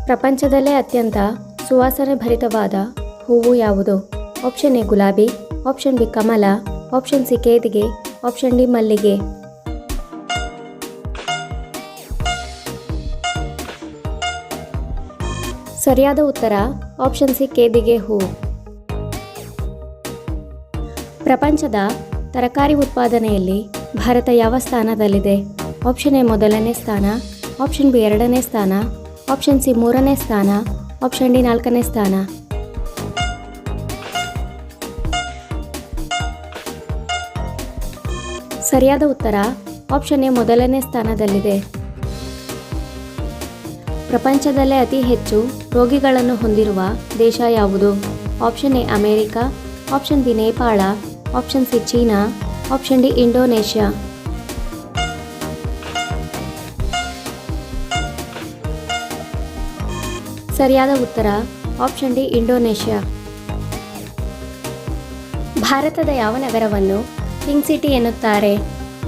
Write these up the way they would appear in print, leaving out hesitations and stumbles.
ಪ್ರಪಂಚದಲ್ಲೇ ಅತ್ಯಂತ ಸುವಾಸನೆ ಭರಿತವಾದ ಹೂವು ಯಾವುದು? ಆಪ್ಷನ್ ಎ ಗುಲಾಬಿ, ಆಪ್ಷನ್ ಬಿ ಕಮಲ, ಆಪ್ಷನ್ ಸಿ ಕೇದಿಗೆ, ಆಪ್ಷನ್ ಡಿ ಮಲ್ಲಿಗೆ. ಸರಿಯಾದ ಉತ್ತರ ಆಪ್ಷನ್ ಸಿ ಕೇದಿಗೆ ಹೂವು. ಪ್ರಪಂಚದ ತರಕಾರಿ ಉತ್ಪಾದನೆಯಲ್ಲಿ ಭಾರತ ಯಾವ ಸ್ಥಾನದಲ್ಲಿದೆ? ಆಪ್ಷನ್ ಎ ಮೊದಲನೇ ಸ್ಥಾನ, ಆಪ್ಷನ್ ಬಿ ಎರಡನೇ ಸ್ಥಾನ, ಆಪ್ಷನ್ ಸಿ ಮೂರನೇ ಸ್ಥಾನ, ಆಪ್ಷನ್ ಡಿ ನಾಲ್ಕನೇ ಸ್ಥಾನ. ಸರಿಯಾದ ಉತ್ತರ ಆಪ್ಷನ್ ಎ ಮೊದಲನೇ ಸ್ಥಾನದಲ್ಲಿದೆ. ಪ್ರಪಂಚದಲ್ಲೇ ಅತಿ ಹೆಚ್ಚು ರೋಗಿಗಳನ್ನು ಹೊಂದಿರುವ ದೇಶ ಯಾವುದು? Option A America, option B Nepal, option C China, option D Indonesia. ಸರಿಯಾದ ಉತ್ತರ ಆಪ್ಷನ್ ಡಿ ಇಂಡೋನೇಷ್ಯಾ. ಭಾರತದ ಯಾವ ನಗರವನ್ನು ಪಿಂಕ್ ಸಿಟಿ ಎನ್ನುತ್ತಾರೆ?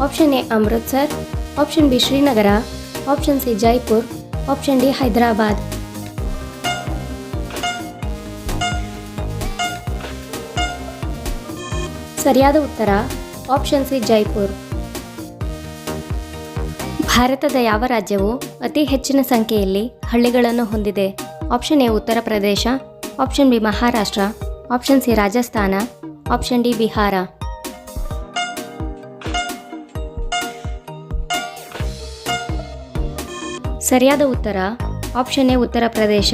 Option A Amritsar, option B Srinagar, option C Jaipur, option D Hyderabad. ಸರಿಯಾದ ಉತ್ತರ ಆಪ್ಷನ್ ಸಿ ಜೈಪುರ್. ಭಾರತದ ಯಾವ ರಾಜ್ಯವು ಅತಿ ಹೆಚ್ಚಿನ ಸಂಖ್ಯೆಯಲ್ಲಿ ಹಳ್ಳಿಗಳನ್ನು ಹೊಂದಿದೆ? Option A Uttar Pradesh, option B Maharashtra, option C Rajasthan, option D Bihar. ಸರಿಯಾದ ಉತ್ತರ ಆಪ್ಷನ್ ಎ ಉತ್ತರ ಪ್ರದೇಶ.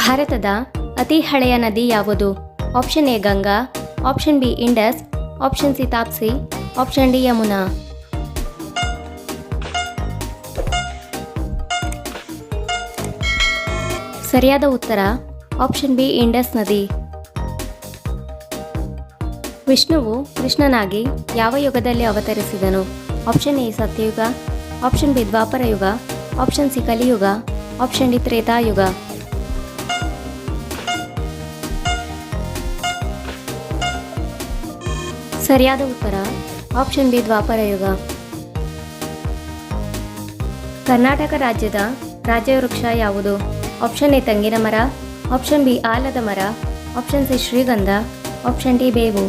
ಭಾರತದ ಅತಿ ಹಳೆಯ ನದಿ ಯಾವುದು? Option A Ganga, option B Indus, option C Taapsee, option D Yamuna. ಸರಿಯಾದ ಉತ್ತರ ಆಪ್ಷನ್ ಬಿ ಇಂಡಸ್ ನದಿ. ವಿಷ್ಣುವು ಕೃಷ್ಣನಾಗಿ ಯಾವ ಯುಗದಲ್ಲಿ ಅವತರಿಸಿದನು? ಆಪ್ಷನ್ ಎ ಸತ್ಯಯುಗ, ಆಪ್ಷನ್ ಬಿ ದ್ವಾಪರ ಯುಗ, ಆಪ್ಷನ್ ಸಿ ಕಲಿಯುಗ, ಆಪ್ಷನ್ ಡಿ ತ್ರೇತಾಯುಗ. ಸರಿಯಾದ ಉತ್ತರ ಆಪ್ಷನ್ ಬಿ ದ್ವಾಪರ ಯುಗ. ಕರ್ನಾಟಕ ರಾಜ್ಯದ ರಾಜ್ಯ ವೃಕ್ಷ ಯಾವುದು? ಆಪ್ಷನ್ ಎ ತಂಗಿನ ಮರ, ಆಪ್ಷನ್ ಬಿ ಆಲದ ಮರ, ಆಪ್ಷನ್ ಸಿ ಶ್ರೀಗಂಧ, ಆಪ್ಷನ್ ಡಿ ಬೇವು.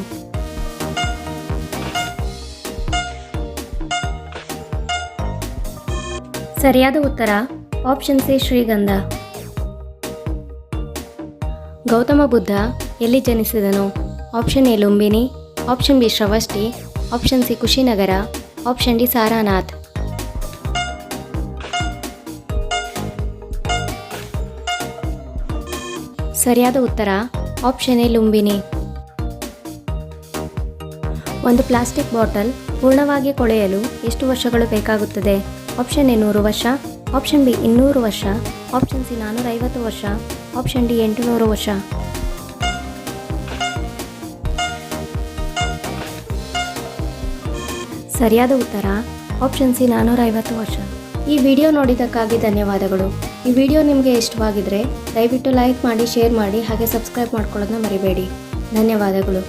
ಸರಿಯಾದ ಉತ್ತರ ಆಪ್ಷನ್ ಸಿ ಶ್ರೀಗಂಧ. ಗೌತಮ ಬುದ್ಧ ಎಲ್ಲಿ ಜನಿಸಿದನು? Option A Lumbini, option B Shravasti, option C Kushinagar, option D Sarnath. ಸರಿಯಾದ ಉತ್ತರ ಆಪ್ಷನ್ ಎ ಲುಂಬಿನಿ. ಒಂದು ಪ್ಲಾಸ್ಟಿಕ್ ಬಾಟಲ್ ಪೂರ್ಣವಾಗಿ ಕೊಳೆಯಲು ಎಷ್ಟು ವರ್ಷಗಳು ಬೇಕಾಗುತ್ತದೆ? ಆಪ್ಷನ್ ಎ 100 ವರ್ಷ, ಆಪ್ಷನ್ ಬಿ 200 ವರ್ಷ, ಆಪ್ಷನ್ ಸಿ 450 ವರ್ಷ, ಆಪ್ಷನ್ ಡಿ 800 ವರ್ಷ. ಸರಿಯಾದ ಉತ್ತರ ಆಪ್ಷನ್ ಸಿ 450 ವರ್ಷ. ಈ ವಿಡಿಯೋ ನೋಡಿದ್ದಕ್ಕಾಗಿ ಧನ್ಯವಾದಗಳು. ಈ ವಿಡಿಯೋ ನಿಮಗೆ ಇಷ್ಟವಾಗಿದ್ದರೆ ದಯವಿಟ್ಟು ಲೈಕ್ ಮಾಡಿ, ಶೇರ್ ಮಾಡಿ, ಹಾಗೆ ಸಬ್ಸ್ಕ್ರೈಬ್ ಮಾಡ್ಕೊಳ್ಳೋದನ್ನ ಮರಿಬೇಡಿ. ಧನ್ಯವಾದಗಳು.